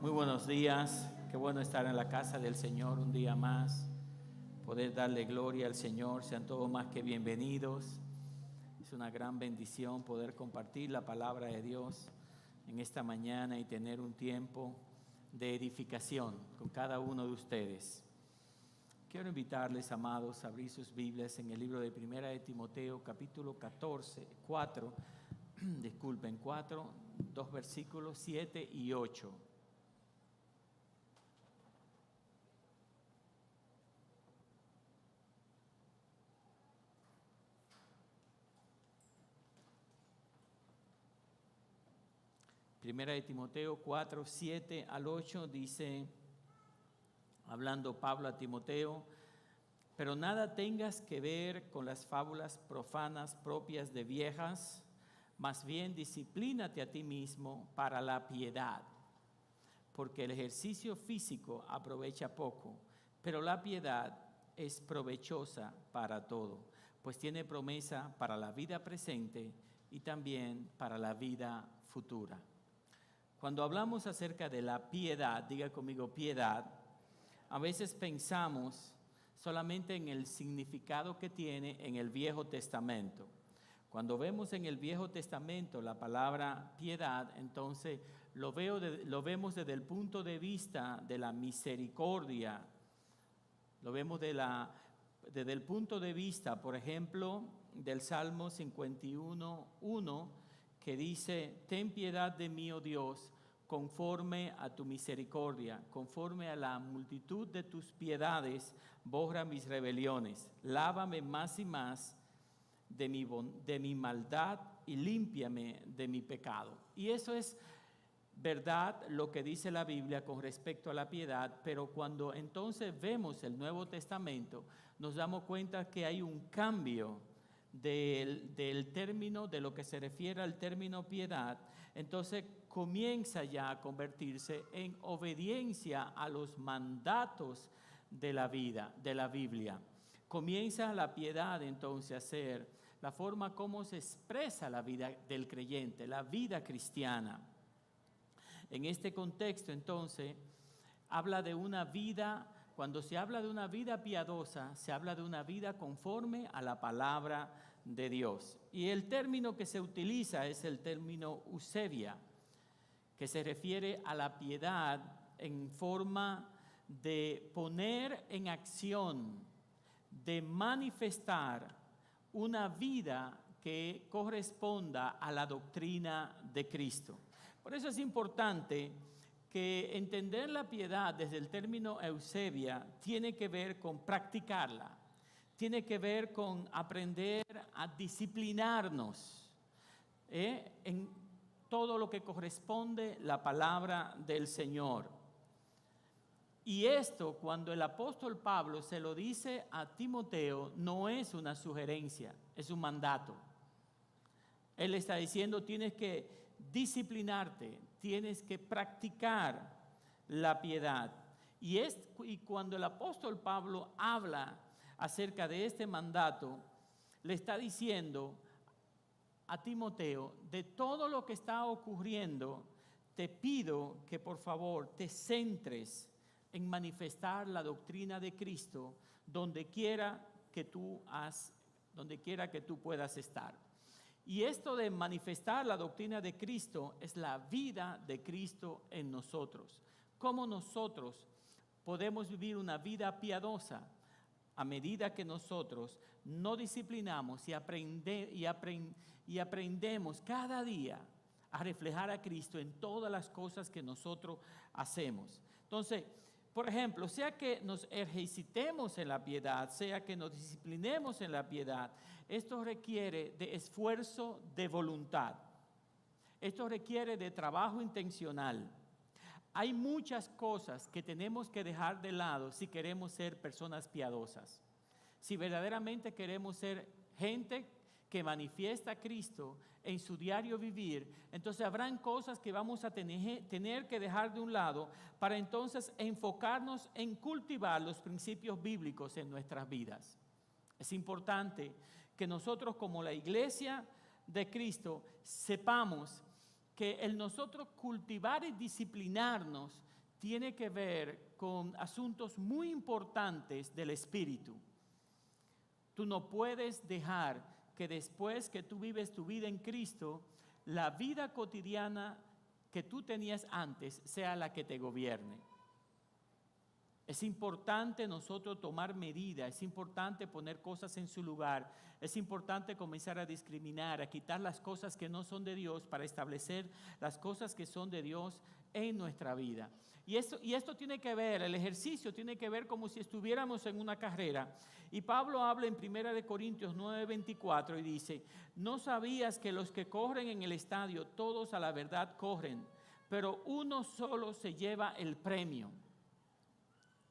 Muy buenos días, qué bueno estar en la casa del Señor un día más, poder darle gloria al Señor, sean todos más que bienvenidos. Es una gran bendición poder compartir la palabra de Dios en esta mañana y tener un tiempo de edificación con cada uno de ustedes. Quiero invitarles, amados, a abrir sus Biblias en el libro de Primera de Timoteo, capítulo 4, dos versículos 7 y 8. Primera de Timoteo 4, 7 al 8 dice, hablando Pablo a Timoteo, pero nada tengas que ver con las fábulas profanas propias de viejas, más bien disciplínate a ti mismo para la piedad, porque el ejercicio físico aprovecha poco, pero la piedad es provechosa para todo, pues tiene promesa para la vida presente y también para la vida futura. Cuando hablamos acerca de la piedad, diga conmigo piedad, a veces pensamos solamente en el significado que tiene en el Viejo Testamento. Cuando vemos en el Viejo Testamento la palabra piedad, entonces lo vemos desde el punto de vista de la misericordia. Lo vemos desde el punto de vista, por ejemplo, del Salmo 51:1, que dice, ten piedad de mí, oh Dios, conforme a tu misericordia, conforme a la multitud de tus piedades, borra mis rebeliones, lávame más y más de mi maldad y límpiame de mi pecado. Y eso es verdad lo que dice la Biblia con respecto a la piedad, pero cuando entonces vemos el Nuevo Testamento, nos damos cuenta que hay un cambio del término, de lo que se refiere al término piedad. Entonces comienza ya a convertirse en obediencia a los mandatos de la vida, de la Biblia. Comienza la piedad entonces a ser la forma como se expresa la vida del creyente, la vida cristiana. En este contexto entonces habla de una vida. Cuando se habla de una vida piadosa, se habla de una vida conforme a la palabra de Dios. Y el término que se utiliza es el término eusebia, que se refiere a la piedad en forma de poner en acción, de manifestar una vida que corresponda a la doctrina de Cristo. Por eso es importante que entender la piedad desde el término eusebia tiene que ver con practicarla, tiene que ver con aprender a disciplinarnos en todo lo que corresponde la palabra del Señor. Y esto, cuando el apóstol Pablo se lo dice a Timoteo, no es una sugerencia, es un mandato. Él está diciendo, tienes que disciplinarte, tienes que practicar la piedad. Y cuando el apóstol Pablo habla acerca de este mandato, le está diciendo a Timoteo, de todo lo que está ocurriendo, te pido que por favor te centres en manifestar la doctrina de Cristo donde quiera que tú puedas estar. Y esto de manifestar la doctrina de Cristo es la vida de Cristo en nosotros. ¿Cómo nosotros podemos vivir una vida piadosa? A medida que nosotros nos disciplinamos y aprendemos cada día a reflejar a Cristo en todas las cosas que nosotros hacemos. Entonces, por ejemplo, sea que nos ejercitemos en la piedad, sea que nos disciplinemos en la piedad, esto requiere de esfuerzo de voluntad. Esto requiere de trabajo intencional. Hay muchas cosas que tenemos que dejar de lado si queremos ser personas piadosas. Si verdaderamente queremos ser gente que manifiesta a Cristo en su diario vivir, entonces habrán cosas que vamos a tener que dejar de un lado para entonces enfocarnos en cultivar los principios bíblicos en nuestras vidas. Es importante que nosotros como la iglesia de Cristo sepamos que el nosotros cultivar y disciplinarnos tiene que ver con asuntos muy importantes del espíritu. Tú no puedes dejar que después que tú vives tu vida en Cristo, la vida cotidiana que tú tenías antes sea la que te gobierne. Es importante nosotros tomar medidas, es importante poner cosas en su lugar, es importante comenzar a discriminar, a quitar las cosas que no son de Dios para establecer las cosas que son de Dios en nuestra vida. Y esto tiene que ver, el ejercicio tiene que ver como si estuviéramos en una carrera. Y Pablo habla en 1 Corintios 9:24 y dice, ¿no sabías que los que corren en el estadio, todos a la verdad corren, pero uno solo se lleva el premio?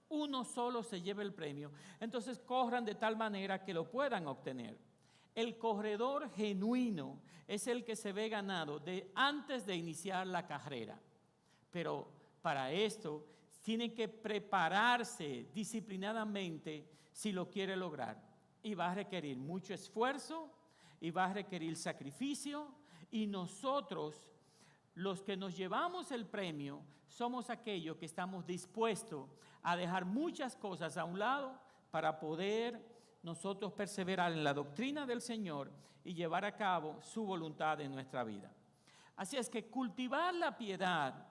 Uno solo se lleva el premio. Entonces corran de tal manera que lo puedan obtener. El corredor genuino es el que se ve ganado antes de iniciar la carrera. Pero para esto tiene que prepararse disciplinadamente si lo quiere lograr. Y va a requerir mucho esfuerzo, y va a requerir sacrificio, y nosotros, los que nos llevamos el premio, somos aquellos que estamos dispuestos a dejar muchas cosas a un lado para poder nosotros perseverar en la doctrina del Señor y llevar a cabo su voluntad en nuestra vida. Así es que cultivar la piedad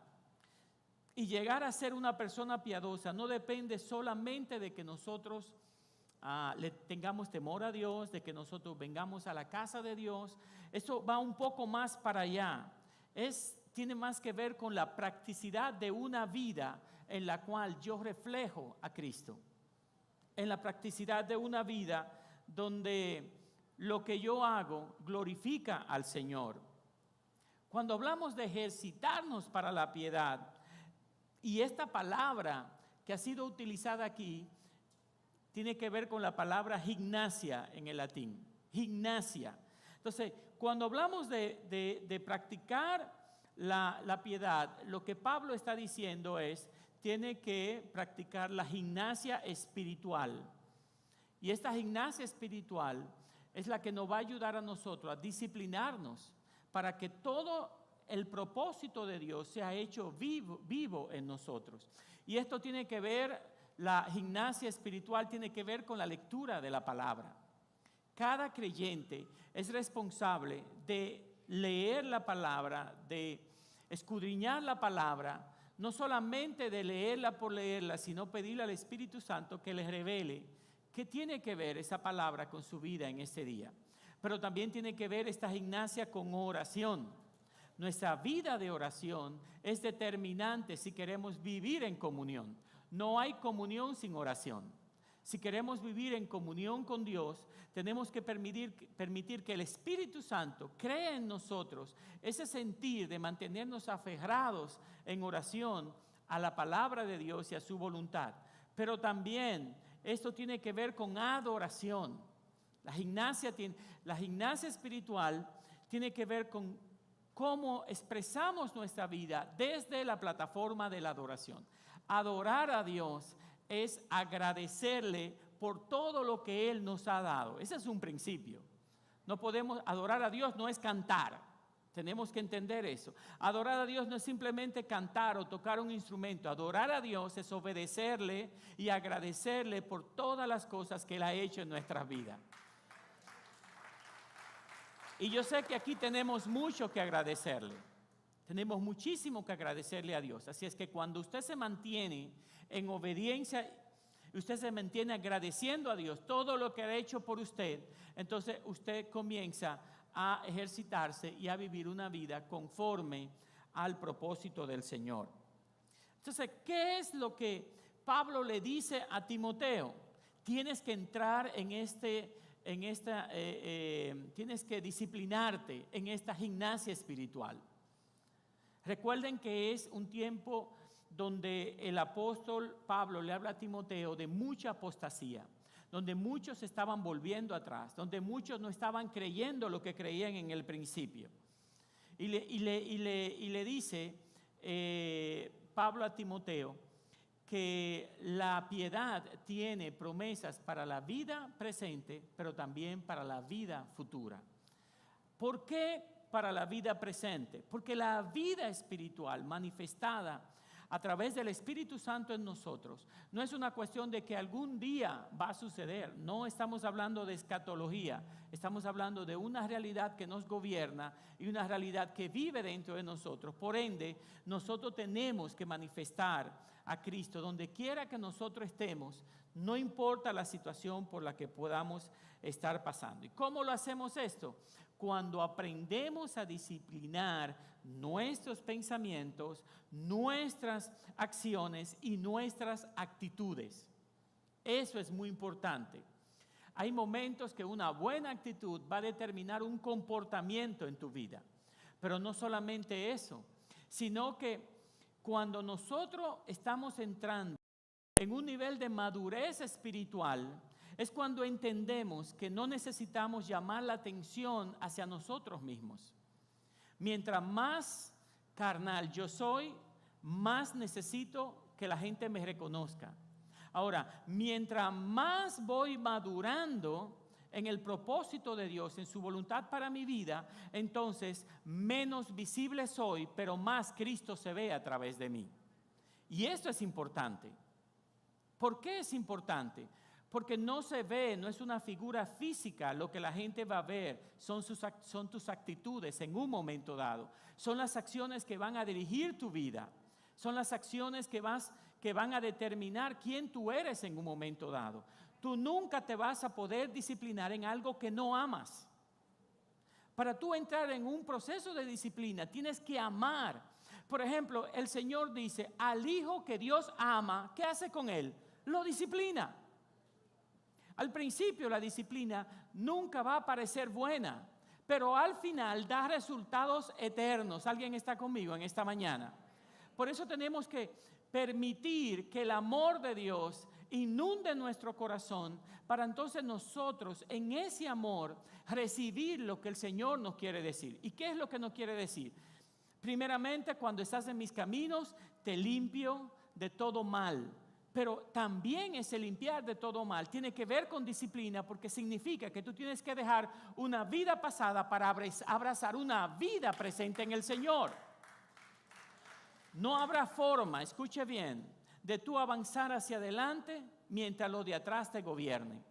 y llegar a ser una persona piadosa no depende solamente de que nosotros le tengamos temor a Dios, de que nosotros vengamos a la casa de Dios. Eso va un poco más para allá. Tiene más que ver con la practicidad de una vida en la cual yo reflejo a Cristo. En la practicidad de una vida donde lo que yo hago glorifica al Señor. Cuando hablamos de ejercitarnos para la piedad, y esta palabra que ha sido utilizada aquí tiene que ver con la palabra gimnasia en el latín. Gimnasia. Entonces, cuando hablamos de practicar la piedad, lo que Pablo está diciendo es, tiene que practicar la gimnasia espiritual. Y esta gimnasia espiritual es la que nos va a ayudar a nosotros a disciplinarnos para que todo el propósito de Dios sea hecho vivo en nosotros. Y esto tiene que ver, la gimnasia espiritual tiene que ver con la lectura de la palabra. Cada creyente es responsable de leer la palabra, de escudriñar la palabra, no solamente de leerla por leerla, sino pedirle al Espíritu Santo que les revele qué tiene que ver esa palabra con su vida en este día. Pero también tiene que ver esta gimnasia con oración. Nuestra vida de oración es determinante si queremos vivir en comunión. No hay comunión sin oración. Si queremos vivir en comunión con Dios, tenemos que permitir que el Espíritu Santo cree en nosotros ese sentir de mantenernos aferrados en oración a la palabra de Dios y a su voluntad. Pero también esto tiene que ver con adoración. La gimnasia espiritual tiene que ver con cómo expresamos nuestra vida desde la plataforma de la adoración. Adorar a Dios es agradecerle por todo lo que Él nos ha dado. Ese es un principio. No podemos adorar a Dios, no es cantar. Tenemos que entender eso. Adorar a Dios no es simplemente cantar o tocar un instrumento. Adorar a Dios es obedecerle y agradecerle por todas las cosas que Él ha hecho en nuestras vidas. Y yo sé que aquí tenemos mucho que agradecerle. Tenemos muchísimo que agradecerle a Dios. Así es que cuando usted se mantiene en obediencia, usted se mantiene agradeciendo a Dios todo lo que ha hecho por usted, entonces usted comienza a ejercitarse y a vivir una vida conforme al propósito del Señor. Entonces, ¿qué es lo que Pablo le dice a Timoteo? Tienes que entrar tienes que disciplinarte en esta gimnasia espiritual. Recuerden que es un tiempo donde el apóstol Pablo le habla a Timoteo de mucha apostasía, donde muchos estaban volviendo atrás, donde muchos no estaban creyendo lo que creían en el principio. Y le dice Pablo a Timoteo que la piedad tiene promesas para la vida presente, pero también para la vida futura. ¿Por qué para la vida presente? Porque la vida espiritual manifestada a través del Espíritu Santo en nosotros no es una cuestión de que algún día va a suceder. No estamos hablando de escatología, estamos hablando de una realidad que nos gobierna y una realidad que vive dentro de nosotros. Por ende, nosotros tenemos que manifestar a Cristo donde quiera que nosotros estemos, no importa la situación por la que podamos estar pasando. ¿Y cómo lo hacemos esto? Cuando aprendemos a disciplinar nuestros pensamientos, nuestras acciones y nuestras actitudes. Eso es muy importante. Hay momentos que una buena actitud va a determinar un comportamiento en tu vida. Pero no solamente eso, sino que cuando nosotros estamos entrando en un nivel de madurez espiritual, es cuando entendemos que no necesitamos llamar la atención hacia nosotros mismos. Mientras más carnal yo soy, más necesito que la gente me reconozca. Ahora, mientras más voy madurando en el propósito de Dios, en su voluntad para mi vida, entonces menos visible soy, pero más Cristo se ve a través de mí. Y esto es importante. ¿Por qué es importante? Porque no se ve, no es una figura física lo que la gente va a ver, son tus actitudes en un momento dado. Son las acciones que van a dirigir tu vida, son las acciones que van a determinar quién tú eres en un momento dado. Tú nunca te vas a poder disciplinar en algo que no amas. Para tú entrar en un proceso de disciplina, tienes que amar. Por ejemplo, el Señor dice, al hijo que Dios ama, ¿qué hace con él? Lo disciplina. Al principio la disciplina nunca va a parecer buena, pero al final da resultados eternos. ¿Alguien está conmigo en esta mañana? Por eso tenemos que permitir que el amor de Dios inunde nuestro corazón para entonces nosotros en ese amor recibir lo que el Señor nos quiere decir. ¿Y qué es lo que nos quiere decir? Primeramente, cuando estás en mis caminos, te limpio de todo mal. Pero también ese limpiar de todo mal tiene que ver con disciplina, porque significa que tú tienes que dejar una vida pasada para abrazar una vida presente en el Señor. No habrá forma, escuche bien, de tú avanzar hacia adelante mientras los de atrás te gobiernen.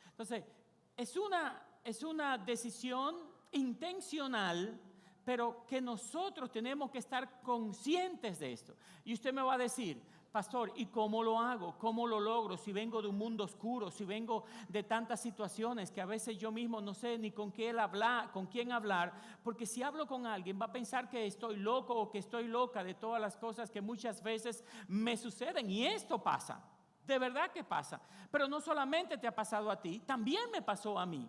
Entonces, es una decisión intencional, pero que nosotros tenemos que estar conscientes de esto. Y usted me va a decir, pastor, ¿y cómo lo hago? ¿Cómo lo logro? Si vengo de un mundo oscuro, si vengo de tantas situaciones que a veces yo mismo no sé ni con quién hablar, porque si hablo con alguien va a pensar que estoy loco o que estoy loca de todas las cosas que muchas veces me suceden. Y esto pasa, de verdad que pasa. Pero no solamente te ha pasado a ti, también me pasó a mí.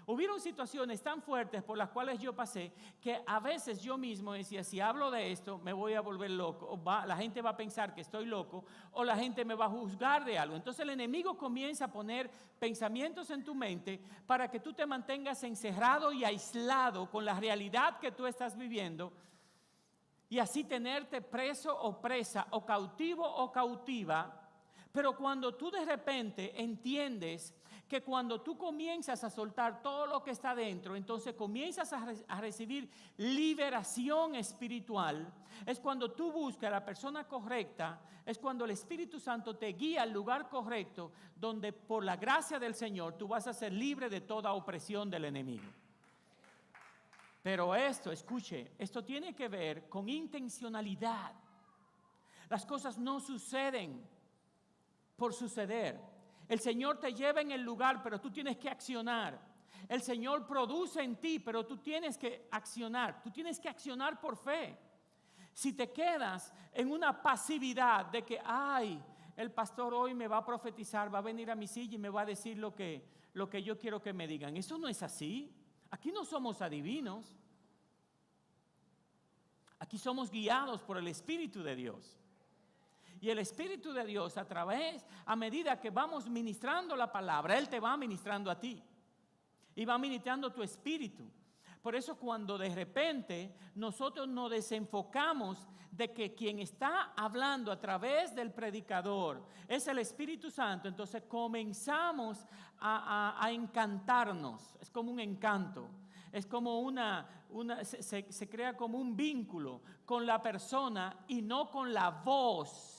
Hubieron situaciones tan fuertes por las cuales yo pasé que a veces yo mismo decía, si hablo de esto me voy a volver loco, o la gente va a pensar que estoy loco, o la gente me va a juzgar de algo. Entonces el enemigo comienza a poner pensamientos en tu mente para que tú te mantengas encerrado y aislado con la realidad que tú estás viviendo, y así tenerte preso o presa, o cautivo o cautiva. Pero cuando tú de repente entiendes que cuando tú comienzas a soltar todo lo que está dentro, entonces comienzas a recibir liberación espiritual, es cuando tú buscas a la persona correcta, es cuando el Espíritu Santo te guía al lugar correcto, donde por la gracia del Señor tú vas a ser libre de toda opresión del enemigo. Pero escuche, esto tiene que ver con intencionalidad. Las cosas no suceden por suceder. El Señor te lleva en el lugar, pero tú tienes que accionar. El Señor produce en ti, pero tú tienes que accionar. Tú tienes que accionar por fe. Si te quedas en una pasividad de que, el pastor hoy me va a profetizar, va a venir a mi silla y me va a decir lo que yo quiero que me digan. Eso no es así. Aquí no somos adivinos. Aquí somos guiados por el Espíritu de Dios. Y el Espíritu de Dios a medida que vamos ministrando la palabra, Él te va ministrando a ti. Y va ministrando tu espíritu. Por eso cuando de repente nosotros nos desenfocamos de que quien está hablando a través del predicador es el Espíritu Santo, entonces comenzamos a encantarnos. Es como un encanto. Es como se crea como un vínculo con la persona y no con la voz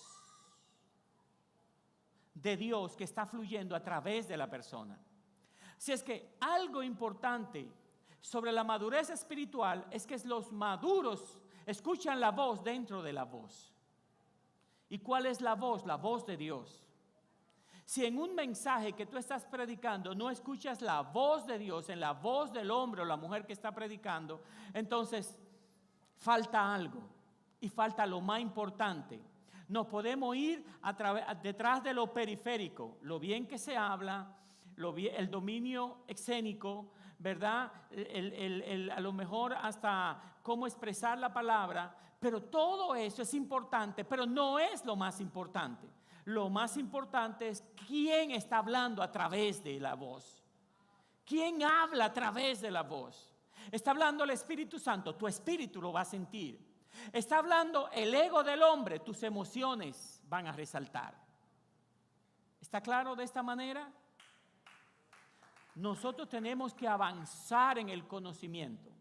de Dios que está fluyendo a través de la persona. Si es que algo importante sobre la madurez espiritual es que los maduros escuchan la voz dentro de la voz. ¿Y cuál es la voz? La voz de Dios. Si en un mensaje que tú estás predicando no escuchas la voz de Dios, en la voz del hombre o la mujer que está predicando, entonces falta algo y falta lo más importante. Nos podemos ir detrás de lo periférico, lo bien que se habla, el dominio escénico, ¿verdad? A lo mejor hasta cómo expresar la palabra, pero todo eso es importante, pero no es lo más importante. Lo más importante es quién está hablando a través de la voz. ¿Quién habla a través de la voz? Está hablando el Espíritu Santo, tu espíritu lo va a sentir. Está hablando el ego del hombre, tus emociones van a resaltar. ¿Está claro de esta manera? Nosotros tenemos que avanzar en el conocimiento,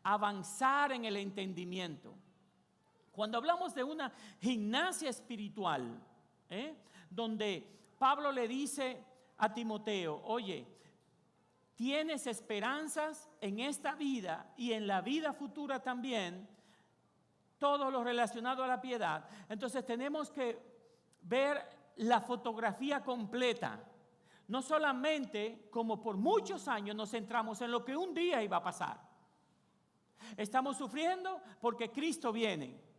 avanzar en el entendimiento. Cuando hablamos de una gimnasia espiritual, donde Pablo le dice a Timoteo, oye, tienes esperanzas en esta vida y en la vida futura también, todo lo relacionado a la piedad. Entonces tenemos que ver la fotografía completa. No solamente como por muchos años nos centramos en lo que un día iba a pasar. Estamos sufriendo porque Cristo viene.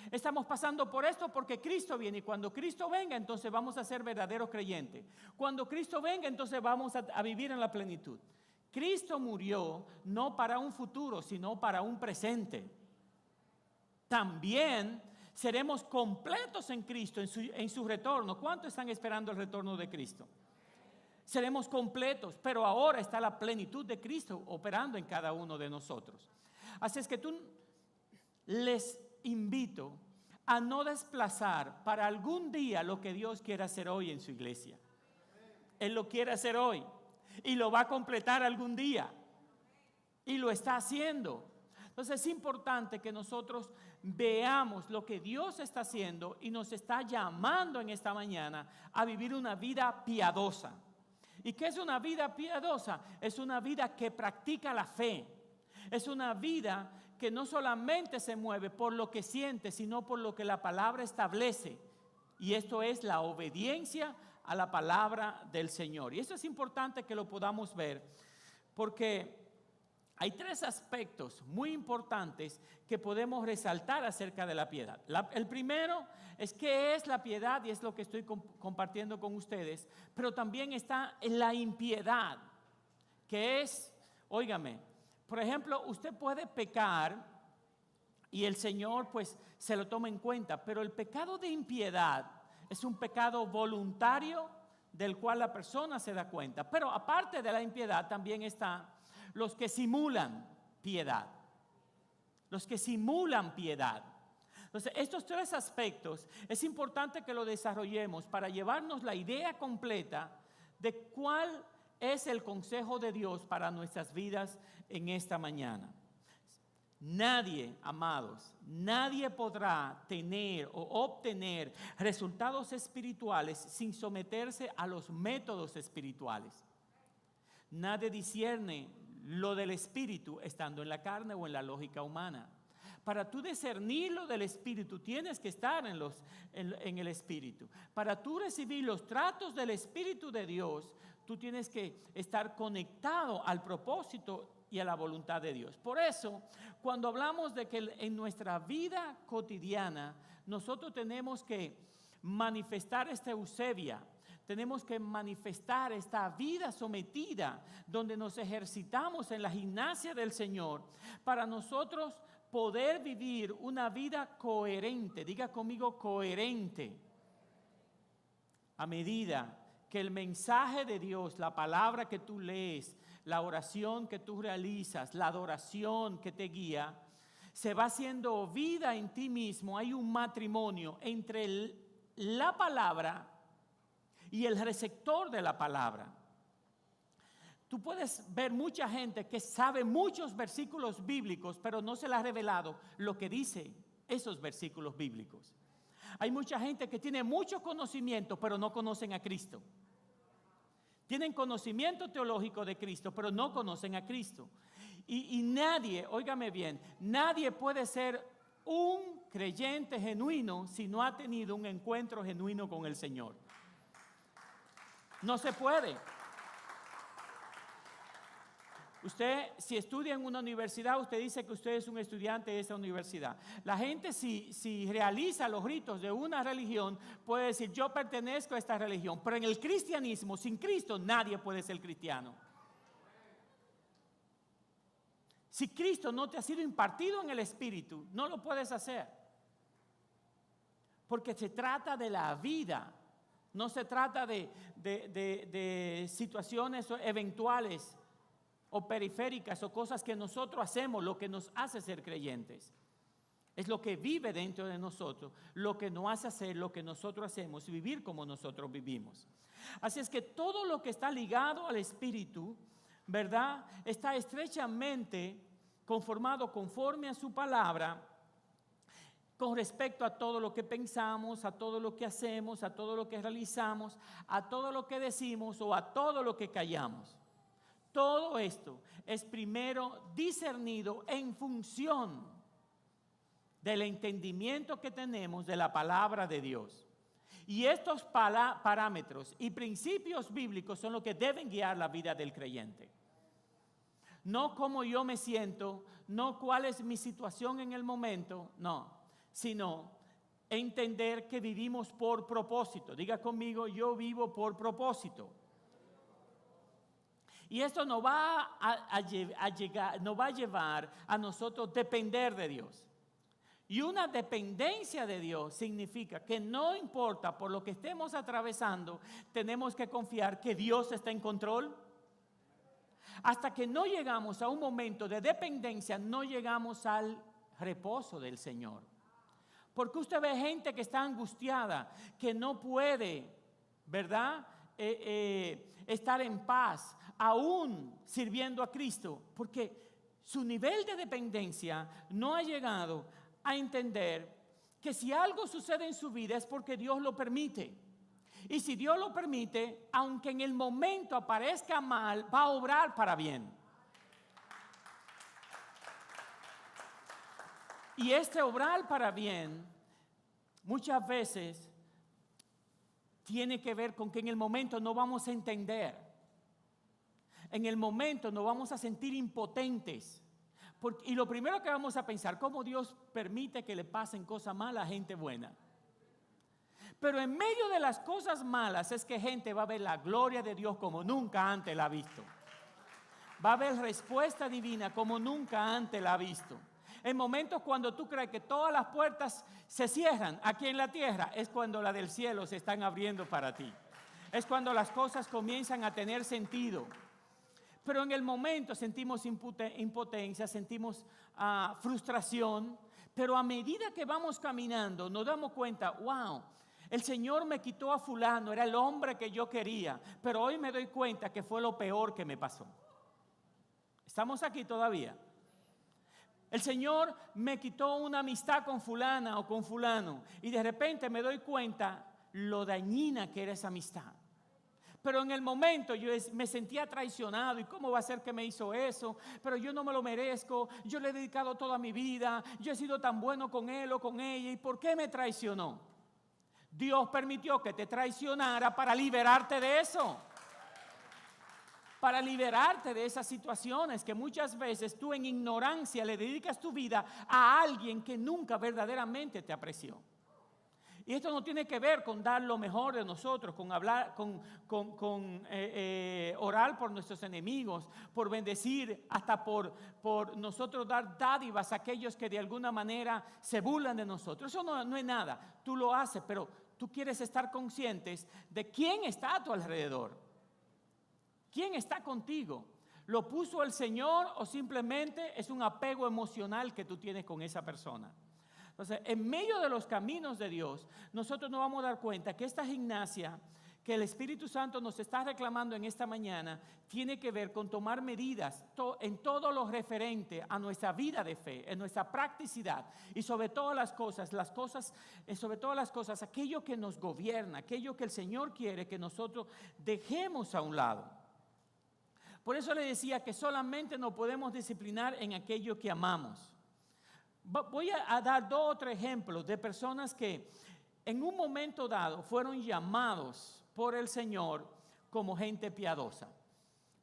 Estamos pasando por esto porque Cristo viene. Y cuando Cristo venga, entonces vamos a ser verdaderos creyentes. Cuando Cristo venga, entonces vamos a vivir en la plenitud. Cristo murió no para un futuro, sino para un presente. También seremos completos en Cristo en su retorno. ¿Cuántos están esperando el retorno de Cristo? Seremos completos, pero ahora está la plenitud de Cristo operando en cada uno de nosotros. Así es que les invito a no desplazar para algún día lo que Dios quiere hacer hoy en su iglesia. Él lo quiere hacer hoy y lo va a completar algún día y lo está haciendo. Entonces es importante que nosotros veamos lo que Dios está haciendo y nos está llamando en esta mañana a vivir una vida piadosa. ¿Y qué es una vida piadosa? Es una vida que practica la fe. Es una vida que no solamente se mueve por lo que siente, sino por lo que la palabra establece. Y esto es la obediencia a la palabra del Señor. Y eso es importante que lo podamos ver, porque hay tres aspectos muy importantes que podemos resaltar acerca de la piedad. El primero es qué es la piedad, y es lo que estoy compartiendo con ustedes, pero también está en la impiedad, que es, óigame, por ejemplo, usted puede pecar y el Señor pues se lo toma en cuenta, pero el pecado de impiedad es un pecado voluntario del cual la persona se da cuenta. Pero aparte de la impiedad también están los que simulan piedad. Los que simulan piedad. Entonces, estos tres aspectos es importante que lo desarrollemos para llevarnos la idea completa de cuál es el consejo de Dios para nuestras vidas en esta mañana. Nadie, amados, nadie podrá tener o obtener resultados espirituales sin someterse a los métodos espirituales. Nadie discierne lo del espíritu estando en la carne o en la lógica humana. Para tú discernir lo del espíritu tienes que estar en el espíritu. Para tú recibir los tratos del espíritu de Dios, tú tienes que estar conectado al propósito y a la voluntad de Dios. Por eso, cuando hablamos de que en nuestra vida cotidiana nosotros tenemos que manifestar esta eusebia, tenemos que manifestar esta vida sometida donde nos ejercitamos en la gimnasia del Señor para nosotros poder vivir una vida coherente. Diga conmigo, coherente. A medida que el mensaje de Dios, la palabra que tú lees, la oración que tú realizas, la adoración que te guía, se va haciendo vida en ti mismo. Hay un matrimonio entre la palabra y el receptor de la palabra. Tú puedes ver mucha gente que sabe muchos versículos bíblicos, pero no se le ha revelado lo que dice esos versículos bíblicos. Hay mucha gente que tiene mucho conocimiento, pero no conocen a Cristo. Tienen conocimiento teológico de Cristo, pero no conocen a Cristo. Y nadie, óigame bien, nadie puede ser un creyente genuino si no ha tenido un encuentro genuino con el Señor. No se puede. Usted, si estudia en una universidad, usted dice que usted es un estudiante de esa universidad. La gente, si realiza los ritos de una religión, puede decir, yo pertenezco a esta religión. Pero en el cristianismo, sin Cristo, nadie puede ser cristiano. Si Cristo no te ha sido impartido en el Espíritu, no lo puedes hacer. Porque se trata de la vida. No se trata de situaciones eventuales o periféricas o cosas que nosotros hacemos, lo que nos hace ser creyentes. Es lo que vive dentro de nosotros, lo que nos hace hacer lo que nosotros hacemos y vivir como nosotros vivimos. Así es que todo lo que está ligado al Espíritu, ¿verdad?, está estrechamente conformado conforme a su palabra con respecto a todo lo que pensamos, a todo lo que hacemos, a todo lo que realizamos, a todo lo que decimos o a todo lo que callamos. Todo esto es primero discernido en función del entendimiento que tenemos de la palabra de Dios. Y estos parámetros y principios bíblicos son los que deben guiar la vida del creyente. No cómo yo me siento, no cuál es mi situación en el momento, no, sino entender que vivimos por propósito. Diga conmigo, yo vivo por propósito. Y esto nos va a llevar a nosotros depender de Dios. Y una dependencia de Dios significa que no importa por lo que estemos atravesando, tenemos que confiar que Dios está en control. Hasta que no llegamos a un momento de dependencia, no llegamos al reposo del Señor. Porque usted ve gente que está angustiada, que no puede, ¿verdad?, estar en paz, aún sirviendo a Cristo, porque su nivel de dependencia no ha llegado a entender que si algo sucede en su vida es porque Dios lo permite. Y si Dios lo permite, aunque en el momento aparezca mal, va a obrar para bien. Y este obrar para bien muchas veces tiene que ver con que en el momento no vamos a entender. En el momento nos vamos a sentir impotentes. Y lo primero que vamos a pensar, ¿cómo Dios permite que le pasen cosas malas a gente buena? Pero en medio de las cosas malas es que gente va a ver la gloria de Dios como nunca antes la ha visto. Va a haber respuesta divina como nunca antes la ha visto. En momentos cuando tú crees que todas las puertas se cierran aquí en la tierra, es cuando las del cielo se están abriendo para ti. Es cuando las cosas comienzan a tener sentido. Pero en el momento sentimos impotencia, sentimos frustración. Pero a medida que vamos caminando nos damos cuenta, wow, el Señor me quitó a fulano, era el hombre que yo quería. Pero hoy me doy cuenta que fue lo peor que me pasó. ¿Estamos aquí todavía? El Señor me quitó una amistad con fulana o con fulano y de repente me doy cuenta lo dañina que era esa amistad. Pero en el momento yo me sentía traicionado. ¿Y cómo va a ser que me hizo eso? Pero yo no me lo merezco. Yo le he dedicado toda mi vida. Yo he sido tan bueno con él o con ella. ¿Y por qué me traicionó? Dios permitió que te traicionara para liberarte de eso. Para liberarte de esas situaciones que muchas veces tú en ignorancia le dedicas tu vida a alguien que nunca verdaderamente te apreció. Y esto no tiene que ver con dar lo mejor de nosotros, con hablar, orar por nuestros enemigos, por bendecir, hasta por nosotros dar dádivas a aquellos que de alguna manera se burlan de nosotros. Eso no es nada, tú lo haces, pero tú quieres estar conscientes de quién está a tu alrededor, quién está contigo. ¿Lo puso el Señor o simplemente es un apego emocional que tú tienes con esa persona? Entonces, en medio de los caminos de Dios, nosotros nos vamos a dar cuenta que esta gimnasia que el Espíritu Santo nos está reclamando en esta mañana tiene que ver con tomar medidas en todo lo referente a nuestra vida de fe, en nuestra practicidad y sobre todas sobre todas las cosas, aquello que nos gobierna, aquello que el Señor quiere que nosotros dejemos a un lado. Por eso le decía que solamente nos podemos disciplinar en aquello que amamos. Voy a dar 2 o 3 ejemplos de personas que en un momento dado fueron llamados por el Señor como gente piadosa.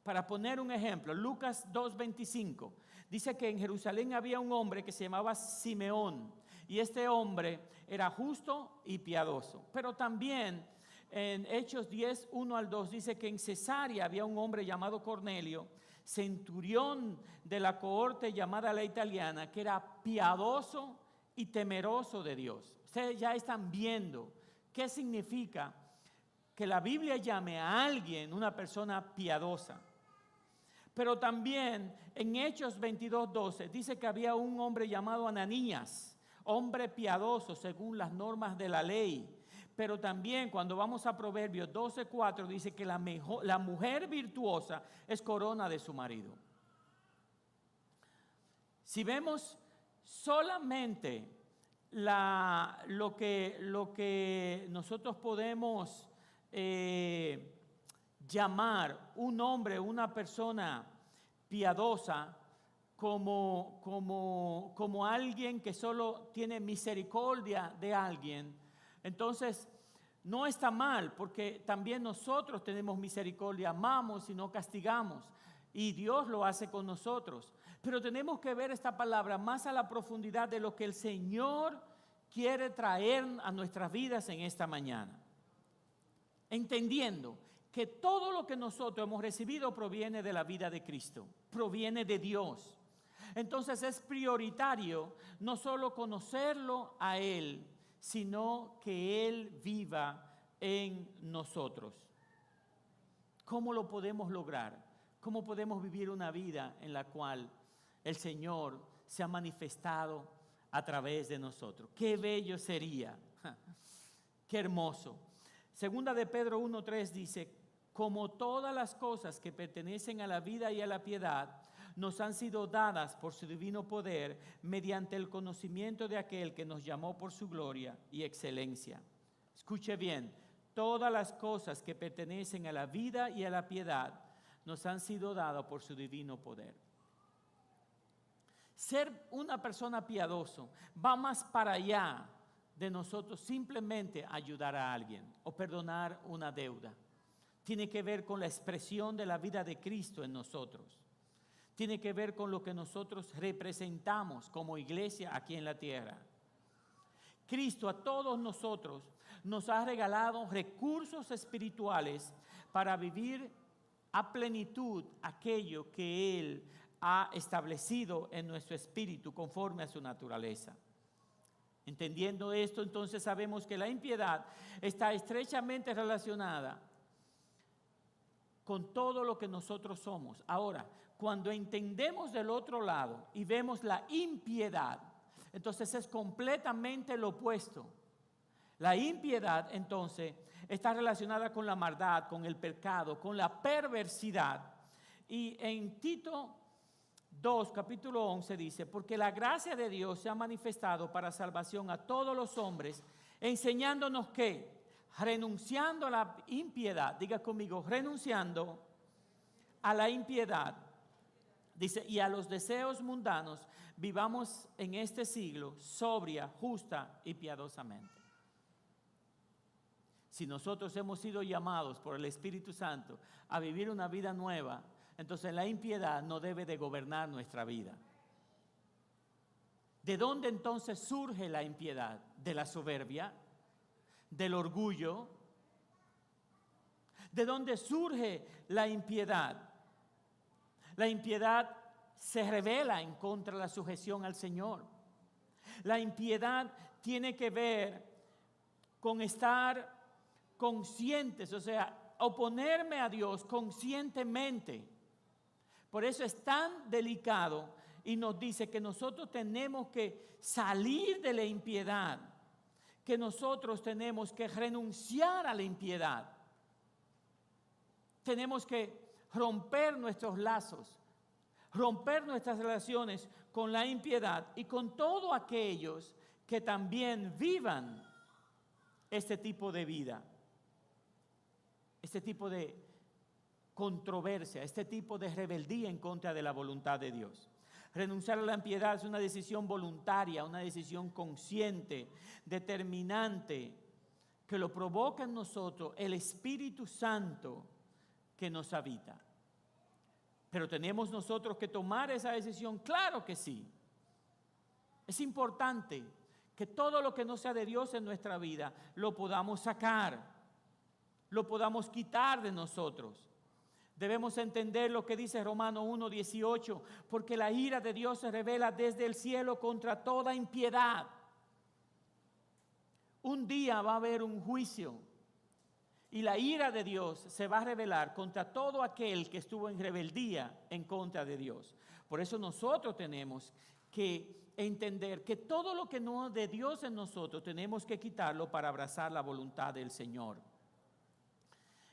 Para poner un ejemplo, Lucas 2:25 dice que en Jerusalén había un hombre que se llamaba Simeón, y este hombre era justo y piadoso. Pero también en Hechos 10:1-2 dice que en Cesarea había un hombre llamado Cornelio, centurión de la cohorte llamada la italiana, que era piadoso y temeroso de Dios. Ustedes ya están viendo qué significa que la Biblia llame a alguien una persona piadosa. Pero también en Hechos 22:12 dice que había un hombre llamado Ananías, hombre piadoso según las normas de la ley. Pero también cuando vamos a Proverbios 12:4 dice que la mujer virtuosa es corona de su marido. Si vemos solamente lo que nosotros podemos llamar un hombre, una persona piadosa, como alguien que solo tiene misericordia de alguien, entonces no está mal, porque también nosotros tenemos misericordia, amamos y no castigamos, y Dios lo hace con nosotros. Pero tenemos que ver esta palabra más a la profundidad de lo que el Señor quiere traer a nuestras vidas en esta mañana. Entendiendo que todo lo que nosotros hemos recibido proviene de la vida de Cristo, proviene de Dios. Entonces es prioritario no solo conocerlo a Él, sino que Él viva en nosotros. ¿Cómo lo podemos lograr? ¿Cómo podemos vivir una vida en la cual el Señor se ha manifestado a través de nosotros? ¡Qué bello sería! ¡Qué hermoso! Segunda de Pedro 1:3 dice, como todas las cosas que pertenecen a la vida y a la piedad, nos han sido dadas por su divino poder mediante el conocimiento de aquel que nos llamó por su gloria y excelencia. Escuche bien, todas las cosas que pertenecen a la vida y a la piedad nos han sido dadas por su divino poder. Ser una persona piadoso va más para allá de nosotros simplemente ayudar a alguien o perdonar una deuda. Tiene que ver con la expresión de la vida de Cristo en nosotros. Tiene que ver con lo que nosotros representamos como iglesia aquí en la tierra. Cristo a todos nosotros nos ha regalado recursos espirituales para vivir a plenitud aquello que Él ha establecido en nuestro espíritu conforme a su naturaleza. Entendiendo esto, entonces sabemos que la impiedad está estrechamente relacionada con todo lo que nosotros somos. Ahora, cuando entendemos del otro lado y vemos la impiedad, entonces es completamente lo opuesto. La impiedad, entonces, está relacionada con la maldad, con el pecado, con la perversidad. Y en Tito 2, capítulo 11 dice, porque la gracia de Dios se ha manifestado para salvación a todos los hombres, enseñándonos que, renunciando a la impiedad, diga conmigo, renunciando a la impiedad, dice, y a los deseos mundanos, vivamos en este siglo sobria, justa y piadosamente. Si nosotros hemos sido llamados por el Espíritu Santo a vivir una vida nueva, entonces la impiedad no debe de gobernar nuestra vida. ¿De dónde entonces surge la impiedad? De la soberbia, del orgullo. ¿De dónde surge la impiedad? La impiedad se revela en contra de la sujeción al Señor. La impiedad tiene que ver con estar conscientes, o sea, oponerme a Dios conscientemente. Por eso es tan delicado y nos dice que nosotros tenemos que salir de la impiedad, que nosotros tenemos que renunciar a la impiedad. tenemos que romper nuestros lazos, romper nuestras relaciones con la impiedad y con todos aquellos que también vivan este tipo de vida, este tipo de controversia, este tipo de rebeldía en contra de la voluntad de Dios. Renunciar a la impiedad es una decisión voluntaria, una decisión consciente, determinante, que lo provoca en nosotros el Espíritu Santo que nos habita. Pero tenemos nosotros que tomar esa decisión, claro que sí. Es importante que todo lo que no sea de Dios en nuestra vida lo podamos sacar, lo podamos quitar de nosotros. Debemos entender lo que dice Romanos 1:18, porque la ira de Dios se revela desde el cielo contra toda impiedad. Un día va a haber un juicio y la ira de Dios se va a revelar contra todo aquel que estuvo en rebeldía en contra de Dios. Por eso nosotros tenemos que entender que todo lo que no es de Dios en nosotros tenemos que quitarlo para abrazar la voluntad del Señor.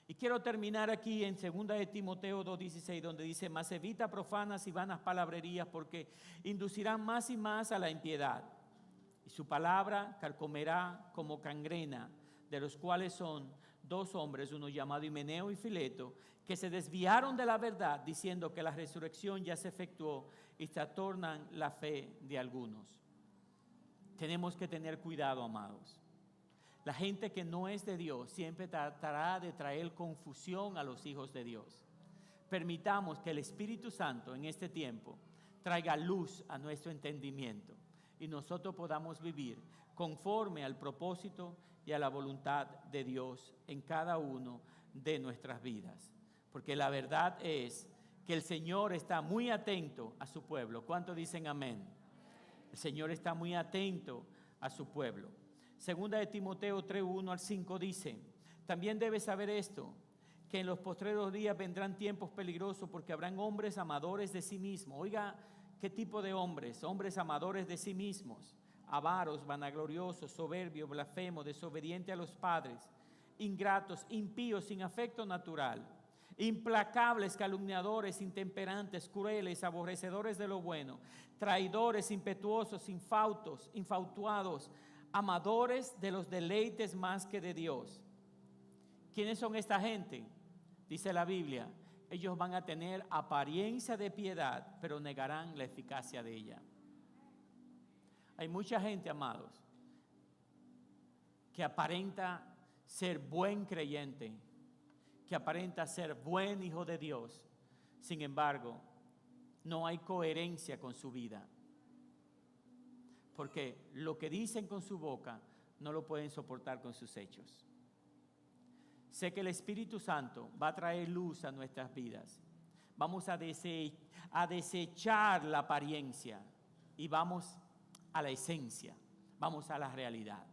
Y quiero terminar aquí en 2 de Timoteo 2:16, donde dice: mas evita profanas y vanas palabrerías, porque inducirán más y más a la impiedad. Y su palabra carcomerá como gangrena, de los cuales son 2 hombres, uno llamado Himeneo y Fileto, que se desviaron de la verdad, diciendo que la resurrección ya se efectuó, y trastornan la fe de algunos. Tenemos que tener cuidado, amados. La gente que no es de Dios siempre tratará de traer confusión a los hijos de Dios. Permitamos que el Espíritu Santo en este tiempo traiga luz a nuestro entendimiento y nosotros podamos vivir conforme al propósito y a la voluntad de Dios en cada uno de nuestras vidas. Porque la verdad es que el Señor está muy atento a su pueblo. ¿Cuántos dicen amén? El Señor está muy atento a su pueblo. Segunda de Timoteo 3:1-5 dice: también debes saber esto, que en los postreros días vendrán tiempos peligrosos, porque habrán hombres amadores de sí mismos. Oiga, ¿qué tipo de hombres? Hombres amadores de sí mismos, avaros, vanagloriosos, soberbios, blasfemos, desobedientes a los padres, ingratos, impíos, sin afecto natural, implacables, calumniadores, intemperantes, crueles, aborrecedores de lo bueno, traidores, impetuosos, infautuados, amadores de los deleites más que de Dios. ¿Quiénes son esta gente? Dice la Biblia: ellos van a tener apariencia de piedad, pero negarán la eficacia de ella. Hay mucha gente, amados, que aparenta ser buen creyente, que aparenta ser buen hijo de Dios. Sin embargo, no hay coherencia con su vida. Porque lo que dicen con su boca no lo pueden soportar con sus hechos. Sé que el Espíritu Santo va a traer luz a nuestras vidas. Vamos a desechar la apariencia y vamos a la esencia, vamos a la realidad.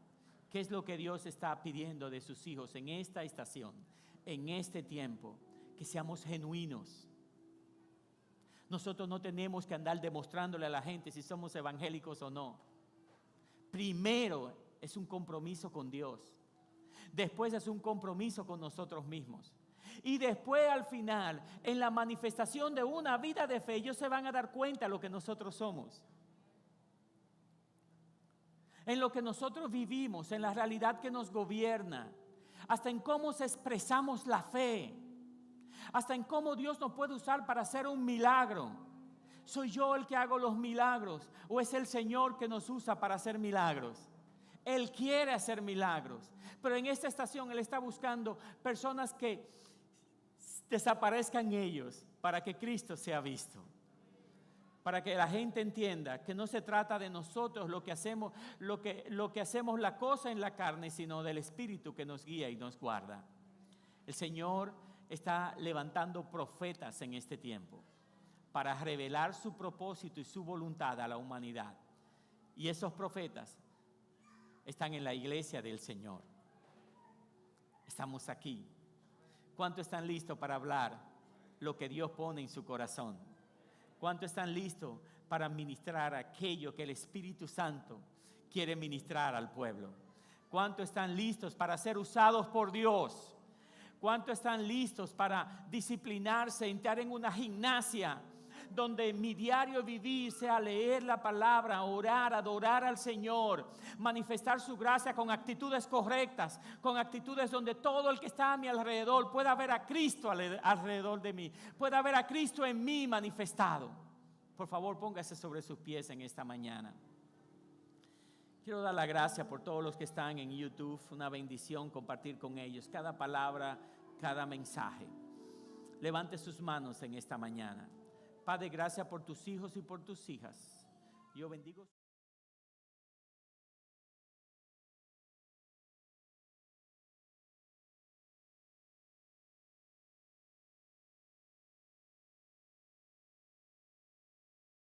¿Qué es lo que Dios está pidiendo de sus hijos en esta estación, en este tiempo? Que seamos genuinos. Nosotros no tenemos que andar demostrándole a la gente si somos evangélicos o no. Primero es un compromiso con Dios. Después es un compromiso con nosotros mismos. Y después, al final, en la manifestación de una vida de fe, ellos se van a dar cuenta de lo que nosotros somos. En lo que nosotros vivimos, en la realidad que nos gobierna, hasta en cómo expresamos la fe, hasta en cómo Dios nos puede usar para hacer un milagro. ¿Soy yo el que hago los milagros o es el Señor que nos usa para hacer milagros? Él quiere hacer milagros, pero en esta estación Él está buscando personas que desaparezcan ellos para que Cristo sea visto. Para que la gente entienda que no se trata de nosotros lo que hacemos la cosa en la carne, sino del Espíritu que nos guía y nos guarda. El Señor está levantando profetas en este tiempo para revelar su propósito y su voluntad a la humanidad. Y esos profetas están en la iglesia del Señor. Estamos aquí. ¿Cuántos están listos para hablar lo que Dios pone en su corazón? ¿Cuántos están listos para ministrar aquello que el Espíritu Santo quiere ministrar al pueblo? ¿Cuántos están listos para ser usados por Dios? ¿Cuántos están listos para disciplinarse, entrar en una gimnasia donde mi diario vivir sea leer la palabra, orar, adorar al Señor, manifestar su gracia con actitudes correctas, con actitudes donde todo el que está a mi alrededor pueda ver a Cristo alrededor de mí, pueda ver a Cristo en mí manifestado? Por favor, póngase sobre sus pies en esta mañana. Quiero dar la gracia por todos los que están en YouTube. Una bendición compartir con ellos cada palabra, cada mensaje. Levante sus manos en esta mañana. Padre, gracias por tus hijos y por tus hijas. Yo bendigo.